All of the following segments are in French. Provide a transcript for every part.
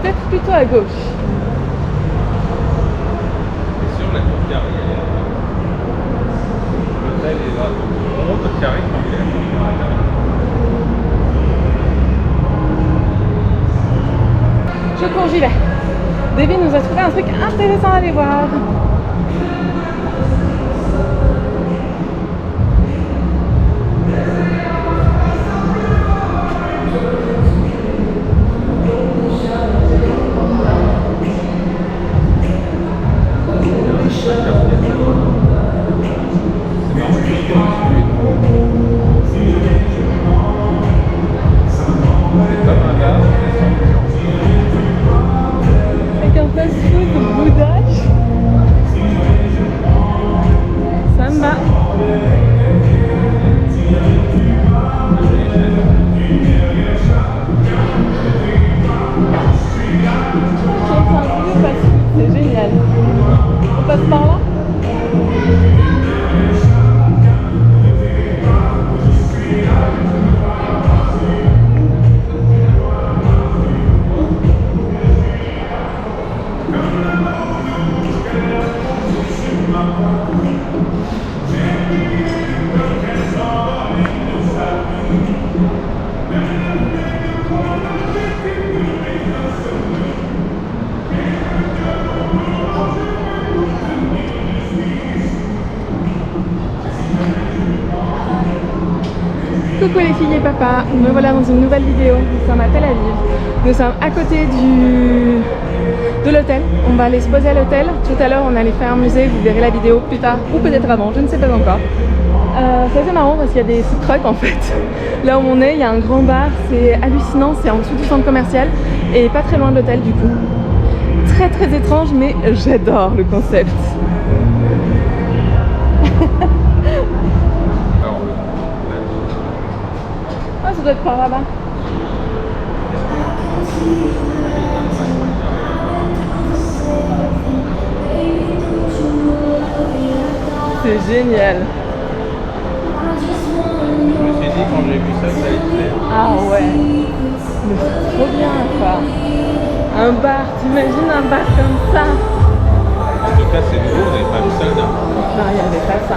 peut-être plutôt à gauche. Et sur la tour carrée, l'hôtel est là. On monte au carré quand il est à la Je cours, j'y vais. David nous a trouvé un truc intéressant à aller voir. Avec un fast-food boudage. Ça me va. C'est génial. On passe par là? Coucou les filles et papa, me voilà dans une nouvelle vidéo. Nous sommes à Tel Aviv. Nous sommes à côté de l'hôtel. On va aller se poser à l'hôtel. Tout à l'heure on allait faire un musée, vous verrez la vidéo plus tard ou peut-être avant, je ne sais pas encore. C'est assez marrant parce qu'il y a des food trucks en fait. Là où on est, il y a un grand bar, c'est hallucinant, c'est en dessous du centre commercial et pas très loin de l'hôtel du coup. Très très étrange mais j'adore le concept. Ah, ça doit être par là-bas. C'est génial. Je me suis dit quand j'ai vu ça, ça allait te plaire. Ah ouais. Mais c'est trop bien quoi. Un bar, t'imagines un bar comme ça? En tout cas, c'est nouveau, on n'avait pas vu ça là. Non, il n'y avait pas ça.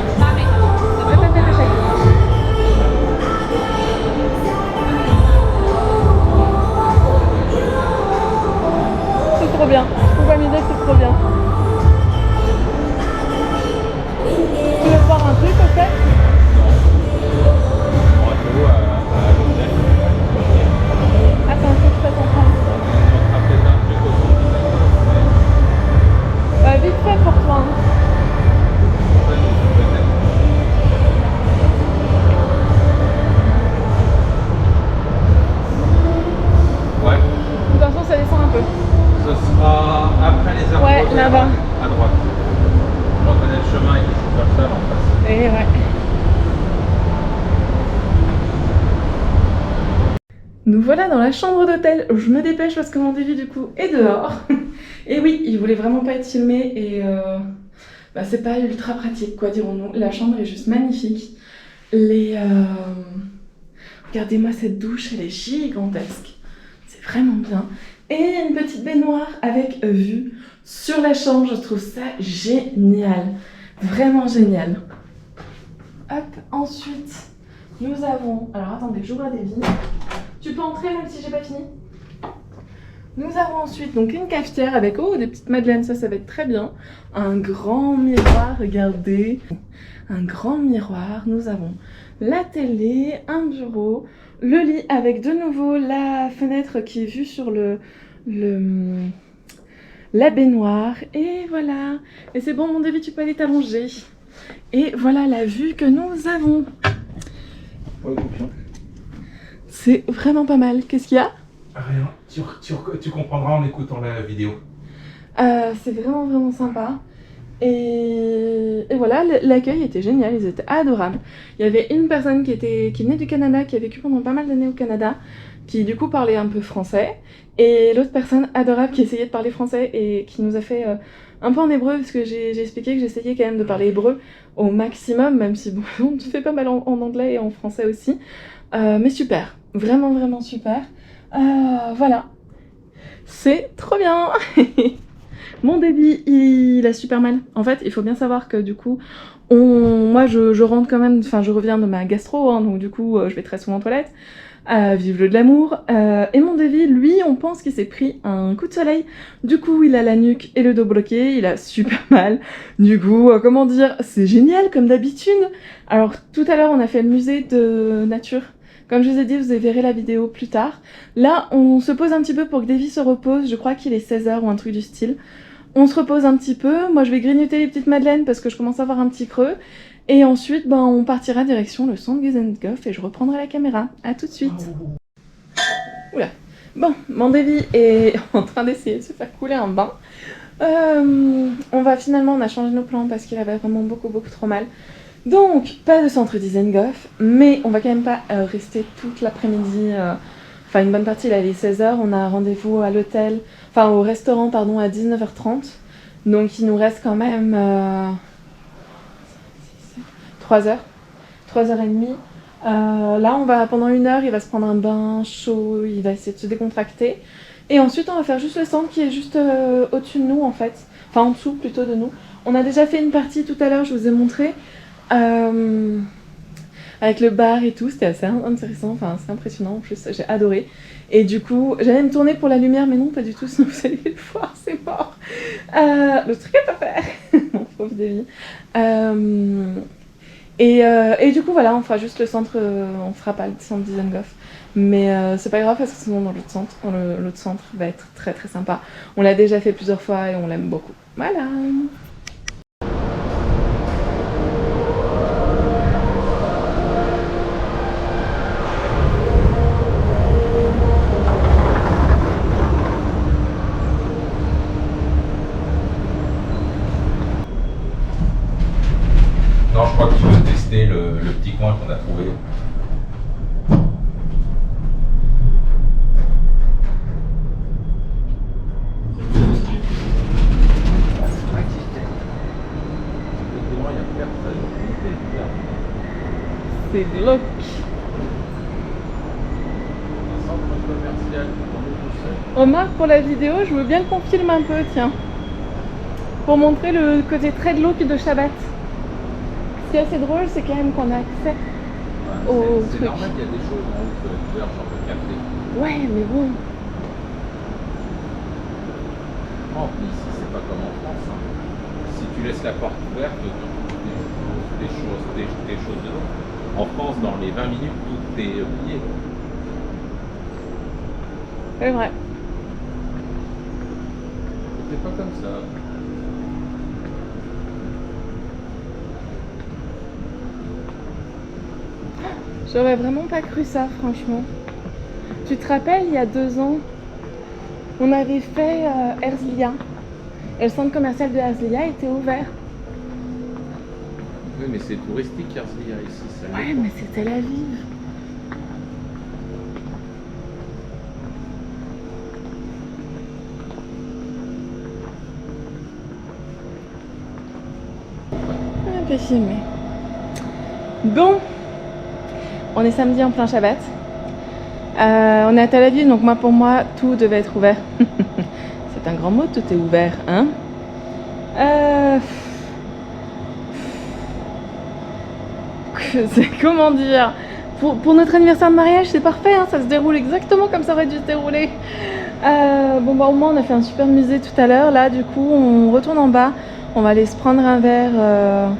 C'est trop bien. Je peux pas m'aider, c'est trop bien. Tu veux voir un truc au fait? On va nouveau à l'hôtel. Attends, faut que je fasse en train. On montrera peut-être un truc aussi. Bah, vite fait pour toi. Hein. Ouais. De toute façon, ça descend un peu. Ce sera après les arbres. Ouais, là-bas. À droite. Je reconnais le chemin avec les chauffeurs en face. Et ouais. Nous voilà dans la chambre d'hôtel. Je me dépêche parce que mon David du coup est dehors. Et oui, il voulait vraiment pas être filmé et bah, c'est pas ultra pratique quoi dirons-nous. La chambre est juste magnifique. Regardez-moi cette douche, elle est gigantesque. C'est vraiment bien. Et une petite baignoire avec vue sur la chambre, je trouve ça génial. Vraiment génial. Hop, ensuite, nous avons... Alors attendez, j'ouvre des vies. Tu peux entrer même si j'ai pas fini. Nous avons ensuite donc une cafetière avec des petites madeleines, ça va être très bien. Un grand miroir, regardez. Un grand miroir, nous avons la télé, un bureau, le lit avec de nouveau la fenêtre qui est vue sur la baignoire. Et voilà. Et c'est bon mon David, tu peux aller t'allonger. Et voilà la vue que nous avons. C'est vraiment pas mal. Qu'est-ce qu'il y a? Rien. Tu comprendras en écoutant la vidéo. C'est vraiment sympa. Et voilà, l'accueil était génial, ils étaient adorables. Il y avait une personne qui venait du Canada, qui a vécu pendant pas mal d'années au Canada, qui du coup parlait un peu français. Et l'autre personne adorable qui essayait de parler français et qui nous a fait un peu en hébreu, parce que j'ai expliqué que j'essayais quand même de parler hébreu au maximum, même si bon, on fait pas mal en anglais et en français aussi. Mais super, vraiment super. Voilà. C'est trop bien. Mon débit, il a super mal. En fait, il faut bien savoir que du coup, moi je rentre quand même, enfin je reviens de ma gastro, hein, donc du coup je vais très souvent aux toilettes. Vive le de l'amour. Et mon Davy, lui, on pense qu'il s'est pris un coup de soleil. Du coup, il a la nuque et le dos bloqué, il a super mal. Du coup, comment dire, c'est génial comme d'habitude. Alors, tout à l'heure, on a fait le musée de nature. Comme je vous ai dit, vous verrez la vidéo plus tard. Là, on se pose un petit peu pour que Davy se repose. Je crois qu'il est 16h ou un truc du style. On se repose un petit peu. Moi, je vais grignoter les petites madeleines parce que je commence à avoir un petit creux. Et ensuite, on partira direction le centre Gusengoff et je reprendrai la caméra. A tout de suite. Oula. Bon, mon Davy est en train d'essayer de se faire couler un bain. On a changé nos plans parce qu'il avait vraiment beaucoup trop mal. Donc, pas de centre Gusengoff, mais on va quand même pas rester toute l'après-midi. Enfin, une bonne partie, là, il est 16h. On a un rendez-vous à l'hôtel, enfin au restaurant, pardon, à 19h30. Donc, il nous reste quand même 3h, 3h30. Là, pendant 1 heure, il va se prendre un bain chaud, il va essayer de se décontracter. Et ensuite, on va faire juste le centre qui est juste au-dessus de nous, en fait. Enfin, en dessous, plutôt, de nous. On a déjà fait une partie tout à l'heure, je vous ai montré. Avec le bar et tout, c'était assez intéressant, enfin, c'est impressionnant, en plus, j'ai adoré. Et du coup, j'allais me tourner pour la lumière, mais non, pas du tout, sinon vous allez le voir, c'est mort. Le truc à pas faire, mon pauvre Davy. Et du coup, voilà, on fera juste le centre, on fera pas le centre Gusengoff. Mais c'est pas grave parce que sinon, dans l'autre centre va être très sympa. On l'a déjà fait plusieurs fois et on l'aime beaucoup. Voilà. Non, je crois que tu veux tester le petit coin qu'on a trouvé. C'est glauque. Un centre commercial pour nous tout seul. Remarque, pour la vidéo, je veux bien qu'on filme un peu, tiens. Pour montrer le côté très glauque de Shabbat. Ce qui est assez drôle, c'est quand même qu'on a accès au truc. C'est normal qu'il y a des choses en haut sur la couleur, genre le café. Ouais, mais bon. En plus, ici, c'est pas comme en France. Hein. Si tu laisses la porte ouverte, tu trouves des choses dedans. En France, dans les 20 minutes, tout est oublié. C'est vrai. C'est pas comme ça. J'aurais vraiment pas cru ça, franchement. Tu te rappelles, il y a 2 ans, on avait fait Herzliya. Et le centre commercial de Herzliya était ouvert. Oui, mais c'est touristique, Herzliya, ici. Ouais, mais c'est Tel Aviv. Un peu filmé. Bon, on est samedi en plein Shabbat. On est à Tel Aviv, donc pour moi, tout devait être ouvert. C'est un grand mot, tout est ouvert, hein. Comment dire, pour notre anniversaire de mariage, c'est parfait, hein, ça se déroule exactement comme ça aurait dû se dérouler. Au moins, on a fait un super musée tout à l'heure. Là, du coup, on retourne en bas. On va aller se prendre un verre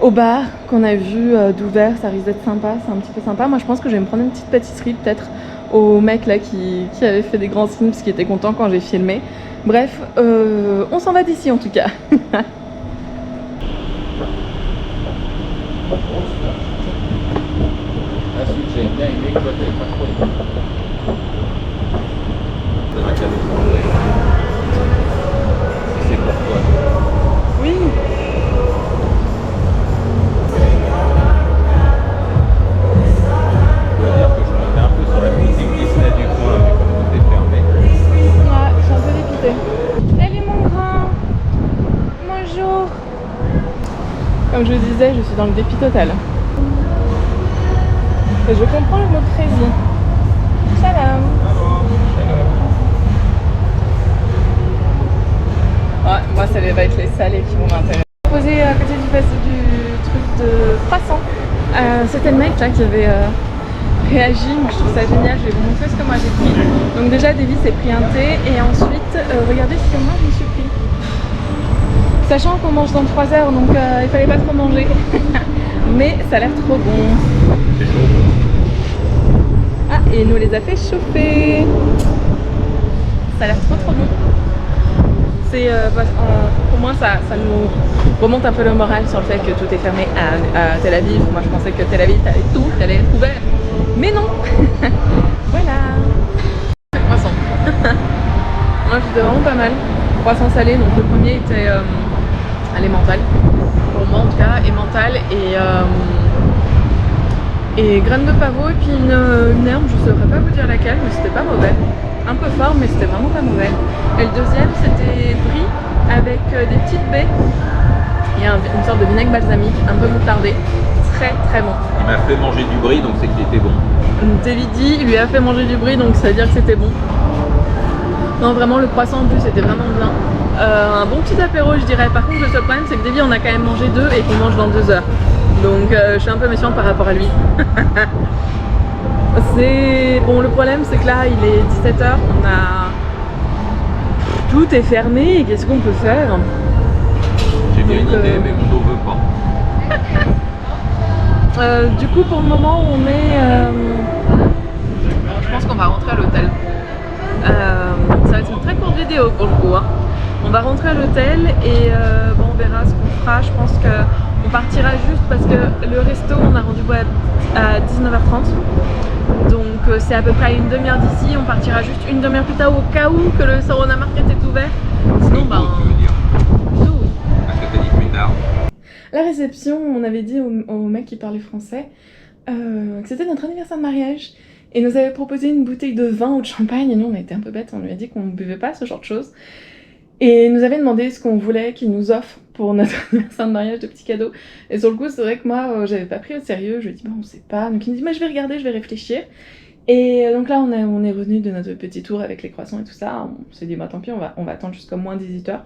au bar qu'on a vu d'ouvert. Ça risque d'être sympa, c'est un petit peu sympa. Moi, je pense que je vais me prendre une petite pâtisserie, peut-être, au mec là qui avait fait des grands signes parce qu'il était content quand j'ai filmé. Bref, on s'en va d'ici en tout cas. Ensuite, j'ai bien aimé que toi, t'avais pas trop aimé. C'est vrai qu'il y a des problèmes. C'est pour toi. Oui. Je dois dire que je me mets un peu sur la musique Disney du coin, mais comme tout est fermé. Ouais, je suis un peu dépitée. Salut mon grand. Bonjour. Comme je vous disais, je suis dans le dépit total. Et je comprends le mot crazy. Salam. qui vont m'intéresser. Posé à côté du truc de croissant. C'était le mec là qui avait réagi. Moi je trouve ça génial, je vais vous montrer ce que moi j'ai pris. Donc déjà Davy s'est pris un thé et ensuite regardez ce que moi je me suis pris. Sachant qu'on mange dans 3 heures donc il fallait pas trop manger. Mais ça a l'air trop bon. C'est chaud. Ah, et il nous les a fait chauffer. Ça a l'air trop bon. C'est pour moi ça nous remonte un peu le moral sur le fait que tout est fermé à Tel Aviv. Moi je pensais que Tel Aviv t'avais tout, t'allais être ouvert. Mais non. Voilà. Croissant. Moi c'était vraiment pas mal. Croissant salé, donc le premier était mental. Pour moi en tout cas, et mental et graines de pavot et puis une herbe, je saurais pas vous dire laquelle, mais c'était pas mauvais. Un peu fort, mais c'était vraiment pas mauvais. Et le deuxième, c'était brie avec des petites baies et une sorte de vinaigre balsamique, un peu moutardé. Très bon. Il m'a fait manger du brie, donc c'est qu'il était bon. Davidi, il lui a fait manger du brie, donc ça veut dire que c'était bon. Non, vraiment, le croissant en plus, c'était vraiment bien. Un bon petit apéro, je dirais. Par contre, le seul problème, c'est que Davy, on a quand même mangé 2 et qu'on mange dans 2 heures. Donc, je suis un peu méfiante par rapport à lui. Bon, le problème c'est que là il est 17h, tout est fermé et qu'est-ce qu'on peut faire? J'ai bien une idée mais mon dos veut pas. Du coup pour le moment on est je pense qu'on va rentrer à l'hôtel. Ça va être une très courte vidéo pour le coup hein. On va rentrer à l'hôtel et bon, on verra ce qu'on fera. Je pense qu'on partira juste parce que le resto on a rendez-vous à 19h30. Donc c'est à peu près à une demi-heure d'ici, on partira juste une demi-heure plus tard au cas où que le Sarona Market est ouvert. Sinon bah... Tu veux dire Plutôt oui. Parce que t'as dit plus tard. La réception, on avait dit au mec qui parlait français que c'était notre anniversaire de mariage et nous avait proposé une bouteille de vin ou de champagne et nous on a été un peu bêtes, on lui a dit qu'on ne buvait pas ce genre de choses. Et il nous avait demandé ce qu'on voulait qu'il nous offre pour notre anniversaire de mariage, de petits cadeaux. Et sur le coup, c'est vrai que moi, j'avais pas pris au sérieux. Je lui ai dit, bon, on sait pas. Donc il me dit, mais je vais regarder, je vais réfléchir. Et donc là, on est revenu de notre petit tour avec les croissants et tout ça. On s'est dit, bah tant pis, on va attendre jusqu'à moins 18h.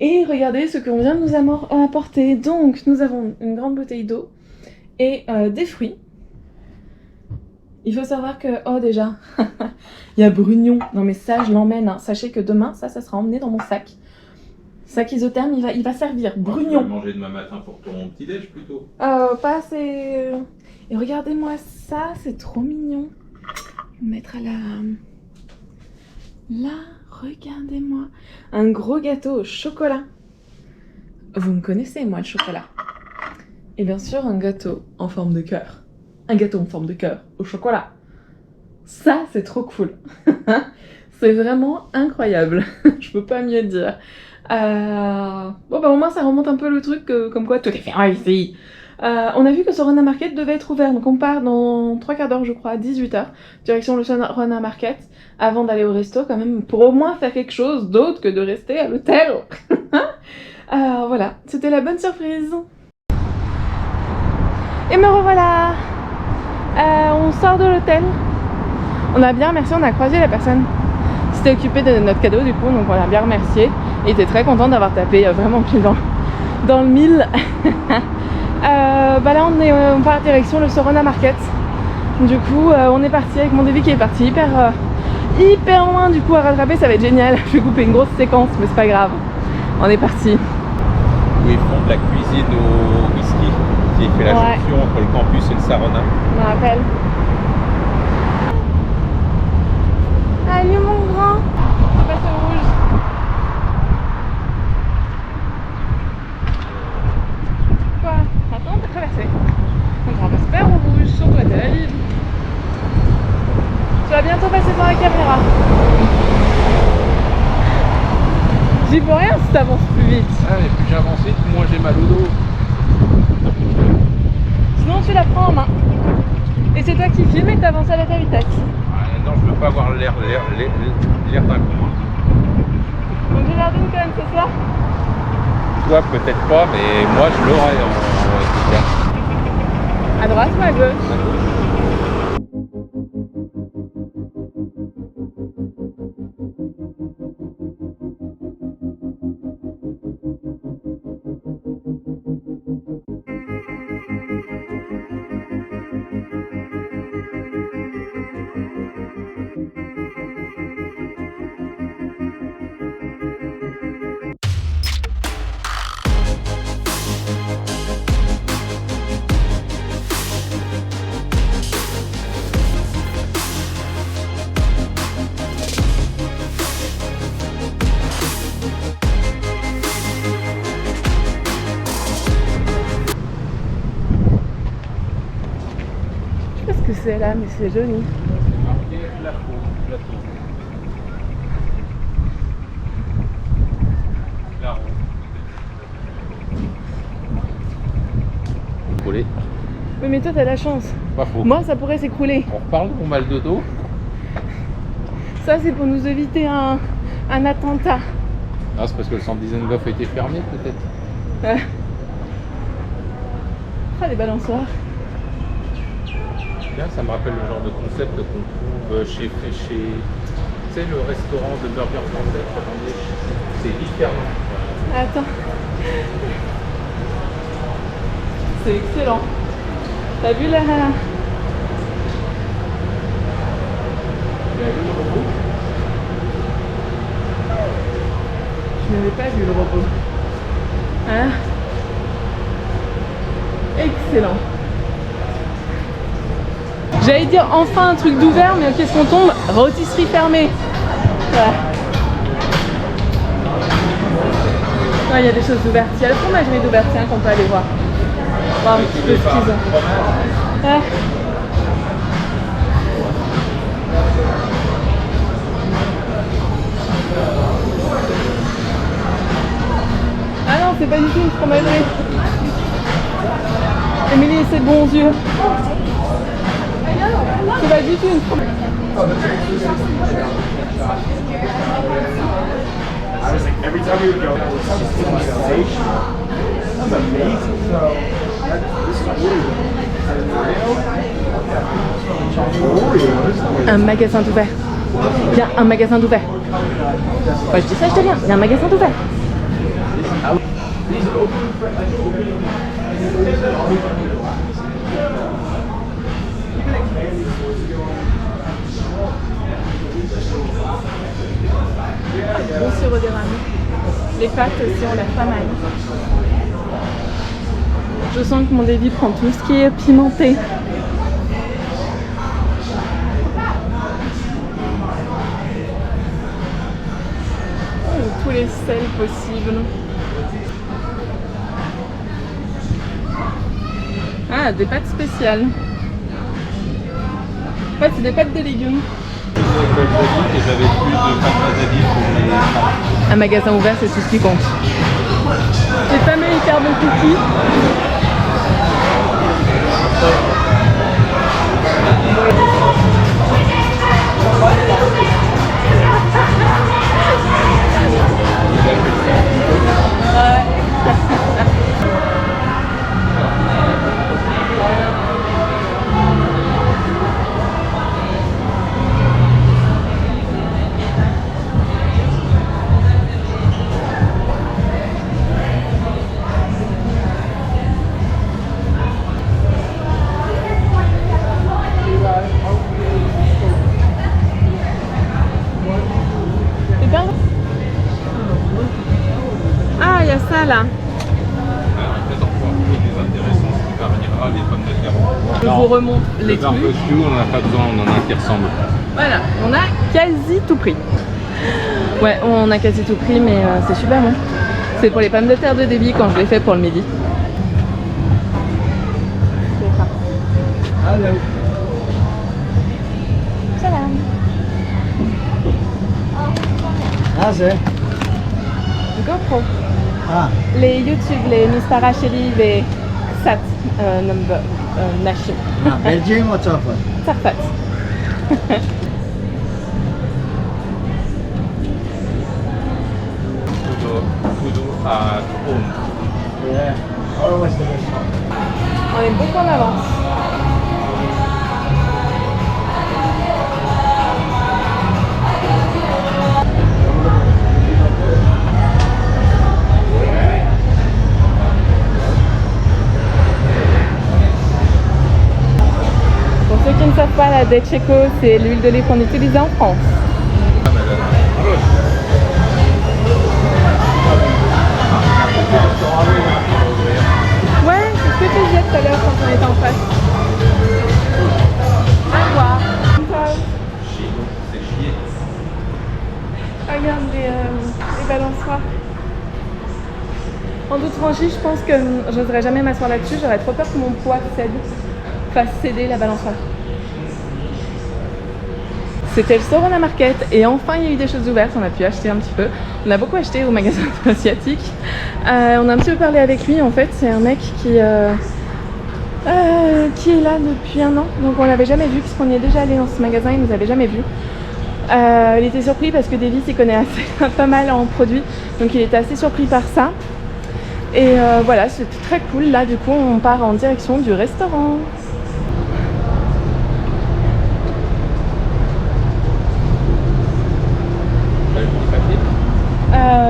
Et regardez ce qu'on vient de nous apporter. Donc, nous avons une grande bouteille d'eau et des fruits. Il faut savoir que, oh déjà, il y a Brugnon. Non mais ça, je l'emmène. Hein. Sachez que demain, ça sera emmené dans mon sac. Sac isotherme, il va servir. Brugnon. Je vais manger demain matin pour ton petit-déj plutôt. Pas assez... Et regardez-moi ça, c'est trop mignon. Je vais mettre à la... Là, regardez-moi. Un gros gâteau au chocolat. Vous me connaissez, moi, le chocolat. Et bien sûr, un gâteau en forme de cœur. Un gâteau en forme de cœur au chocolat. Ça, c'est trop cool. C'est vraiment incroyable. Je peux pas mieux dire. Bon, bah au moins, ça remonte un peu le truc comme quoi tout est fermé ici. On a vu que Sarona Market devait être ouvert. Donc on part dans 3 quarts d'heure, je crois, à 18h. Direction le Sarona Market. Avant d'aller au resto, quand même, pour au moins faire quelque chose d'autre que de rester à l'hôtel. Voilà, c'était la bonne surprise. Et me revoilà. On sort de l'hôtel. On a bien remercié, on a croisé la personne qui s'était occupée de notre cadeau du coup, donc on a bien remercié. Il était très content d'avoir tapé vraiment pile dans le mille. Bah là on part en direction le Sarona Market. Du coup on est parti avec mon Davy qui est parti hyper loin du coup à rattraper, ça va être génial. Je vais couper une grosse séquence mais c'est pas grave. On est parti. Où ils font de la cuisine au whisky, qui fait la jonction entre le campus et le Sarona. Je me rappelle. Allez mon grand, on passe au rouge. Quoi? Maintenant on peut traverser. Donc on va passer au rouge, surtout à Tel Aviv. Tu vas bientôt passer devant la caméra. J'y peux rien si t'avances plus vite. Ah mais plus j'avance vite, moins j'ai mal au dos. Sinon tu la prends en main. Et c'est toi qui filmes et t'avances à ta vitesse. Non, je veux pas avoir l'air d'un con. Donc j'ai l'air d'une conne, c'est ça? Toi peut-être pas, mais moi je l'aurais en tout cas. À droite ou à gauche? c'est là, mais c'est joli. C'est marqué plateau. La roue. Écroulé. Oui, mais toi, t'as la chance. Pas faux. Moi, ça pourrait s'écrouler. On reparle de mon mal de dos. Ça, c'est pour nous éviter un attentat. Ah, c'est parce que le centre Dizengoff a été fermé, peut-être. Ah, les balançoires. Bien, ça me rappelle le genre de concept qu'on trouve chez tu sais, le restaurant de burger français. C'est hyper long. Attends. C'est excellent. T'as vu la... Tu as vu le robot? Je n'avais pas vu le robot. Hein? Excellent. J'allais dire enfin un truc d'ouvert, mais qu'est-ce qu'on tombe? Rôtisserie fermée. Voilà. Il y a des choses d'ouvertes. Il y a le fromagerie d'ouvert, tiens, qu'on peut aller voir. Voir un petit peu ce qu'ils ont. Ouais. Ah non, c'est pas du tout une fromagerie. Émilie et ses bons yeux. C'est pas du tout une fromagerie. I was like, every time we would go, it was just sensation. That was amazing. So, this is Oreo. Un magasin d'ouvert. Il y a un magasin d'ouvert. Quand je dis ça, je te viens. Il y a un magasin d'ouvert. Bon sirop d'érable. Les pâtes aussi ont l'air pas mal. Je sens que mon Davy prend tout ce qui est pimenté. Tous les sels possibles. Ah, des pâtes spéciales. En fait, c'est des pâtes de légumes. Et j'avais plus de pâtes wasabi pour les... Un magasin ouvert, c'est tout ce qui compte. Les fameux carbon cookies. Ah, il y a ça là. Je vous remonte les Le trucs. barbecue, on n'a pas besoin, on en a un qui ressemble. Voilà, on a quasi tout pris. Ouais, on a quasi tout pris, mais c'est super bon. C'est pour les pommes de terre de Davy quand je l'ai fait pour le midi. C'est ça. Hello. Salam. How's it? GoPro. Les YouTube, les Mistara Sheli, les Ksat number Nashim. Belgium ou Tsarfat? Tsarfat. Kudo à Trône. Yeah. Always the best. On est beaucoup en avance. Pour ceux qui ne savent pas, la Decheco, c'est l'huile d'olive qu'on utilise en France. Ouais, c'est ce que tu disais tout à l'heure quand on était en face. À voir. C'est chier. Regarde les balançoires. En toute franchise, je pense que j'oserais jamais m'asseoir là-dessus. J'aurais trop peur que mon poids fasse céder la balançoire. C'était le Sorona Market et enfin il y a eu des choses ouvertes, on a pu acheter un petit peu. On a beaucoup acheté au magasin asiatique. On a un petit peu parlé avec lui en fait, c'est un mec qui est là depuis 1 an, donc on l'avait jamais vu puisqu'on y est déjà allé dans ce magasin, il nous avait jamais vu. Il était surpris parce que Davis il connaît pas mal en produits, donc il était assez surpris par ça. Et voilà, c'était très cool. Là du coup on part en direction du restaurant.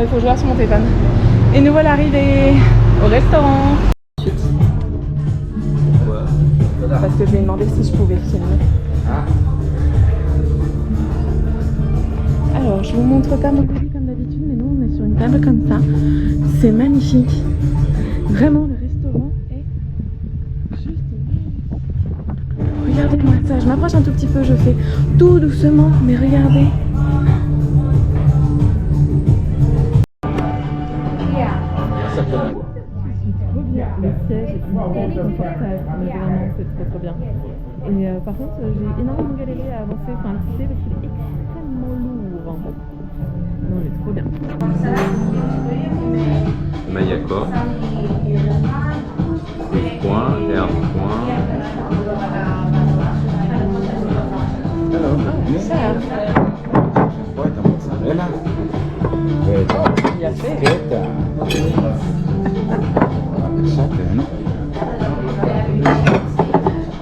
Il faut que je regarde sur mon téléphone. Et nous voilà arrivés au restaurant. Pourquoi? Parce que je lui ai demandé si je pouvais filmer. Alors, je vous montre pas mon colis comme d'habitude, mais nous on est sur une table comme ça. C'est magnifique. Vraiment, le restaurant est juste magnifique. Regardez-moi ça. Je m'approche un tout petit peu, je fais tout doucement, mais regardez. Le siège est hyper confortable, mais vraiment c'est trop bien. Et par contre j'ai énormément galéré à avancer, enfin le pousser parce qu'il est extrêmement lourd en fait. Non mais trop bien. Mayako. Une point et un point. Hello. Ça Poi ta mozzarella. il a fait.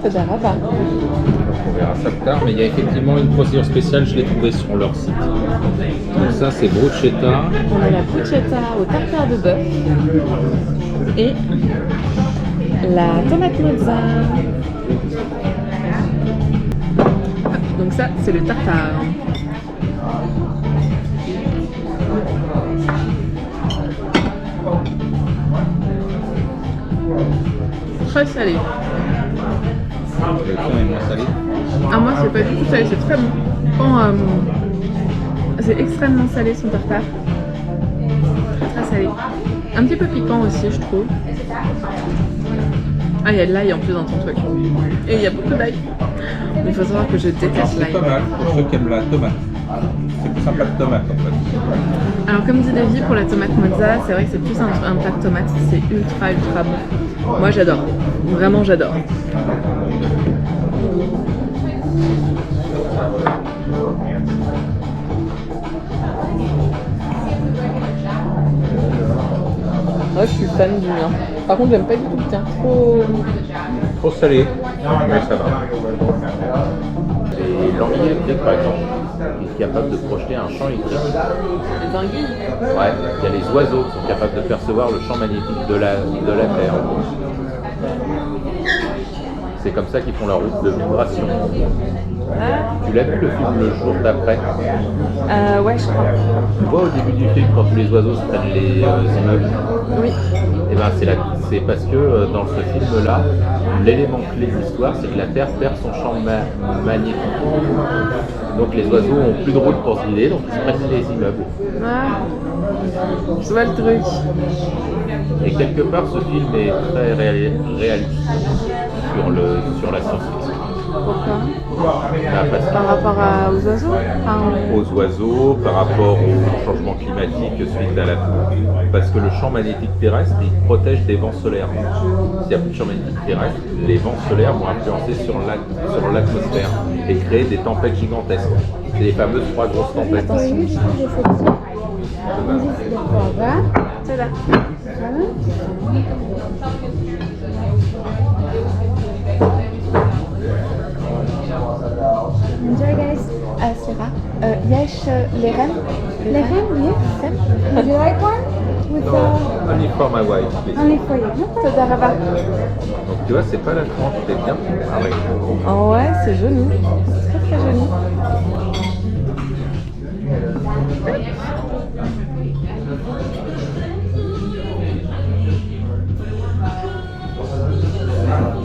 Ça d'Araba. On verra ça plus tard, mais il y a effectivement une procédure spéciale, je l'ai trouvée sur leur site. Donc ça c'est bruschetta. On a la bruschetta au tartare de bœuf et la tomate mozza. Donc ça c'est le tartare. Très salé. Le thon est moins salé. Ah moi c'est pas du tout salé, c'est très bon. C'est extrêmement salé son tartare. Très salé. Un petit peu piquant aussi je trouve. Ah il y a de l'ail en plus dans ton truc. Et il y a beaucoup d'ail. Il faut savoir que je déteste l'ail. C'est pas mal pour ceux qui aiment la tomate. C'est plus un plat de tomate en fait. Alors comme dit Davy, pour la tomate mozza, c'est vrai que c'est plus un plat de tomate, c'est ultra bon. Moi j'adore, vraiment j'adore. Ouais, je suis fan du mien. Par contre j'aime pas du tout le tien, Trop salé, mais ça va. Et l'anguille électrique par exemple, qui est capable de projeter un champ électrique. Les anguilles. Ouais, il y a les oiseaux qui sont capables de percevoir le champ magnétique de la Terre. C'est comme ça qu'ils font leur route de migration. Tu l'as vu le film Le jour d'après? Ouais je crois. Tu vois au début du film quand tous les oiseaux se prennent les immeubles? Oui. Et ben c'est parce que dans ce film-là, l'élément clé de l'histoire, c'est que la Terre perd son champ magnétique. Donc les oiseaux ont plus de route pour se guider, donc ils se prennent les immeubles. Ah, je vois le truc. Et quelque part, ce film est très réaliste sur la science-fiction. Pourquoi? Parce que Par rapport aux oiseaux? aux oiseaux, par rapport au changement climatique suite à parce que le champ magnétique terrestre, il protège des vents solaires. S'il n'y a plus de champ magnétique terrestre, les vents solaires vont influencer sur l'atmosphère et créer des tempêtes gigantesques. C'est les fameuses 3 grosses tempêtes. C'est là. Enjoy, guys. Sarah, Yesh Lerem. Lechem, yes. Would you like one? With Only for my wife, please. only for you. No problem. Todaraba. Donc tu vois, c'est pas la tranche, c'est bien préparé. Oh ouais, c'est joli. Très très joli.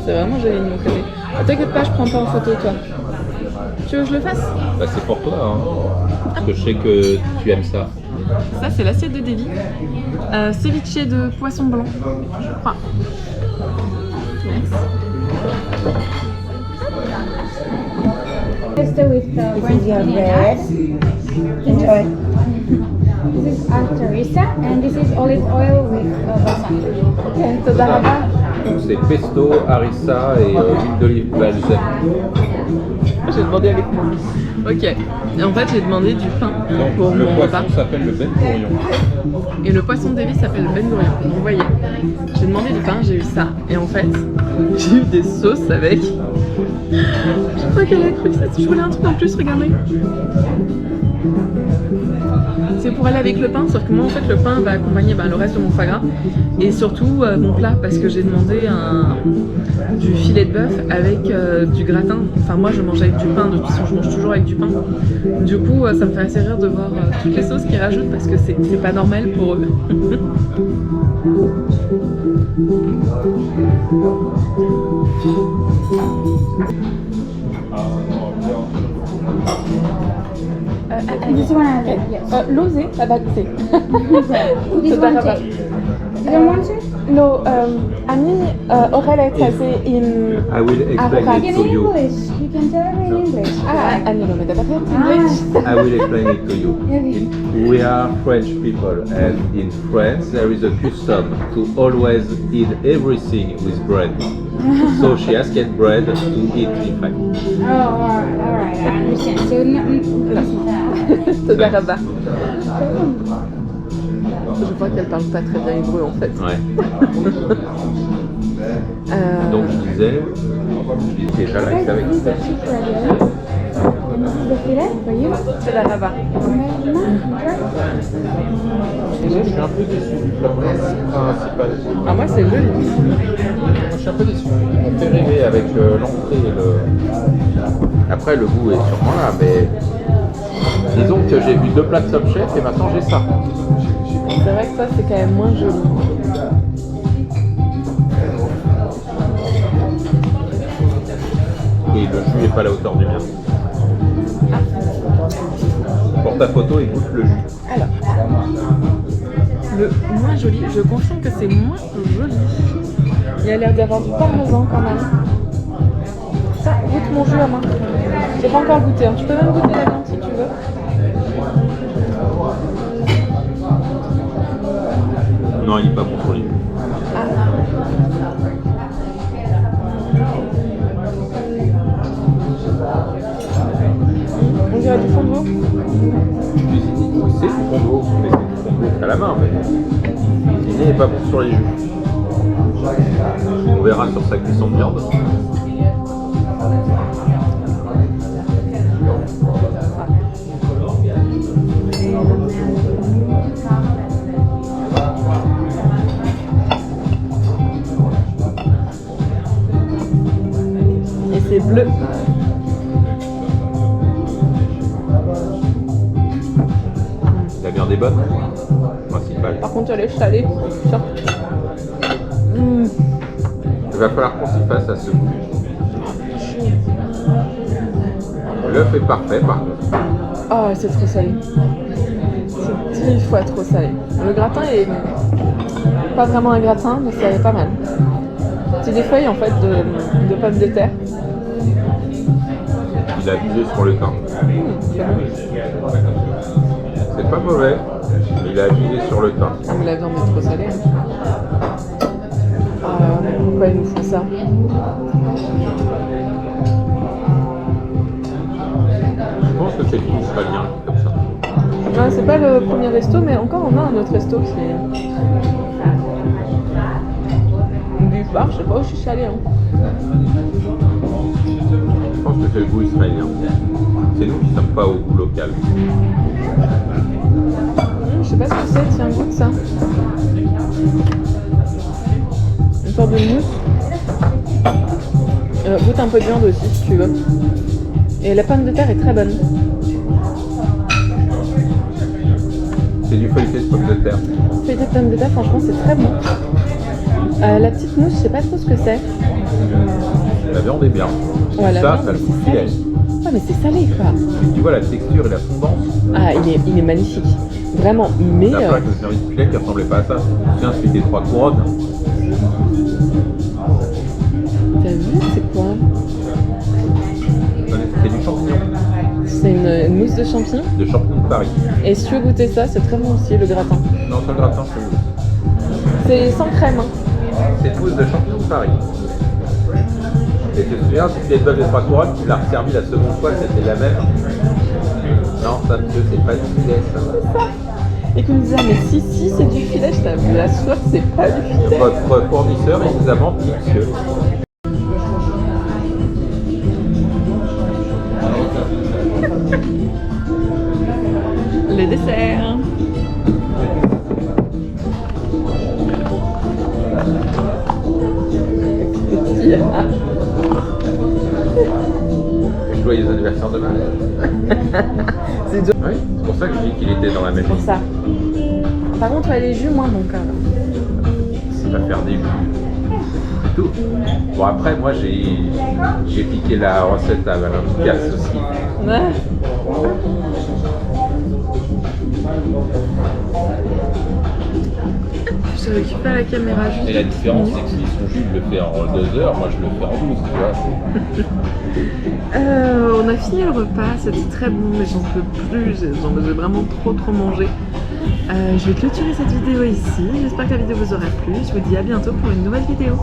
C'est vraiment joli de mon côté. T'inquiète pas, je prends pas en photo toi. Tu veux que je le fasse? Bah c'est pour toi, hein. Parce que je sais que tu aimes ça. Ça c'est l'assiette de Davy. Ceviche de poisson blanc, je crois. Merci. There's pesto with This is your bread. Enjoy. This is harissa, and this is olive oil with balsamic. Ok, תודה רבה. Donc c'est pesto, harissa et huile d'olive balsamique. J'ai demandé avec moi. Ok, et en fait j'ai demandé du pain pour Donc le mon repas. poisson s'appelle le ben gourion. Et le poisson de Davy s'appelle Ben Gurion. Vous voyez, j'ai demandé du pain, j'ai eu ça. Et en fait, j'ai eu des sauces avec. Je crois qu'elle a cru que ça. Je voulais un truc en plus, regardez. C'est pour aller avec le pain, sauf que moi en fait le pain va accompagner le reste de mon foie gras et surtout mon plat parce que j'ai demandé du filet de bœuf avec du gratin. Enfin moi je mange avec du pain, de toute façon je mange toujours avec du pain. Du coup ça me fait assez rire de voir toutes les sauces qu'ils rajoutent parce que c'est pas normal pour eux. This one I like, yes. L'osé, ça va goûter. This one too. You don't want to? No, אני אוכלת הזה עם... I will explain it In to you. English. You can tell me in English. אני לא מדברת אנגלית. I will explain it to you. We are French people, and in France there is a custom to always eat everything with bread. So she asked bread to eat, in fact. Oh, all right, I understand. So, תודה רבה. Je vois qu'elle parle pas très bien hébreu en fait. Ouais. Donc je disais, déjà là, c'est avec this is the cheap ravioli. And this is the filet for you. תודה רבה. je suis un peu déçu du plat principal. Ah moi c'est joli. Je suis un peu déçu. On fait rêver avec l'entrée et le... Après le goût est sûrement là, mais disons que j'ai vu 2 plats de Top Chef et maintenant j'ai ça. C'est vrai que ça c'est quand même moins joli. Et le jus n'est pas à la hauteur du mien. Pour ta photo, écoute le jus. Alors, le moins joli, je confirme que c'est moins joli. Il y a l'air d'avoir du parmesan quand même. Ça, goûte mon jus à main. J'ai pas encore goûté, hein. Tu peux même goûter la viande si tu veux. Non, il n'est pas bon pour lui. On dirait du fond de veau. C'est du fondue, mais c'est du fondue à la main. Mais cuisiner n'est pas bon sur les jus. On verra sur sa cuisson de viande. Et c'est bleu. La viande est bonne, principale. Par contre, elle est salée. Tiens. Il va falloir qu'on s'y fasse à ce goût. L'œuf est parfait par contre. Oh, c'est trop salé. C'est 10 fois trop salé. Le gratin est pas vraiment un gratin, mais c'est pas mal. C'est des feuilles en fait de pommes de terre. Il a abusé sur le thym. C'est pas mauvais, mais il a abusé sur le thym. Ah, mais la viande est trop salée. Pourquoi ils nous font ça? Je pense que c'est tout sera bien comme ça. Non, c'est pas le premier resto, mais encore on a un autre resto qui est. Beef bar, je sais pas où je suis salée. Hein. Je pense que c'est le goût israélien. C'est nous qui ne sommes pas au goût local. Je sais pas ce que c'est, tiens, goûte ça. Une sorte de mousse. Goûte un peu de viande aussi si tu veux. Et la pomme de terre est très bonne. C'est du feuilleté de pommes de terre. Feuilleté de pomme de terre, franchement, c'est très bon. La petite mousse, je sais pas trop ce que c'est. La viande est bien. Ouais, la ça, viande, ça le c'est fout salé. filet. Ouais, mais c'est salé quoi. Tu vois la texture et la fondance. Ah, il est magnifique. Vraiment, mais. La plaque de service filet qui ressemblait pas à ça. C'est un celui des 3 couronnes. T'as vu, c'est quoi? C'est du champignon. c'est une mousse de champignons. De champignons de Paris. Et si tu veux goûter ça, c'est très bon aussi, le gratin. Non, pas le gratin, c'est mousse. C'est sans crème. Hein. C'est une mousse de champignons de Paris. Et tu te souviens, si tu de bœuf de 3 couronnes, tu l'as resservi la seconde fois, c'était la même. Non, ça, monsieur, c'est pas du filet, ça. Et qu'on me disait, ah, mais si, c'est du filet. Je t'avoue, la soif, c'est pas du filet. Votre fournisseur, il vous a menti, monsieur. Le dessert. Joyeux anniversaire de Marie. C'est dur. Oui, c'est pour ça que je dis qu'il était dans la même Pour liste. ça. Par contre, les jus, moins bon quand même. C'est pas faire des jus. C'est tout. Bon, après, moi, j'ai piqué la recette à Valentin Picasse aussi. Ouais. Je récupère la caméra juste. Et la différence, c'est que si son jus, il le fait en 2 heures, moi, je le fais en 12, tu vois. On a fini le repas, c'était très bon, mais j'en peux plus, j'ai vraiment trop mangé. Je vais clôturer cette vidéo ici, j'espère que la vidéo vous aura plu, je vous dis à bientôt pour une nouvelle vidéo.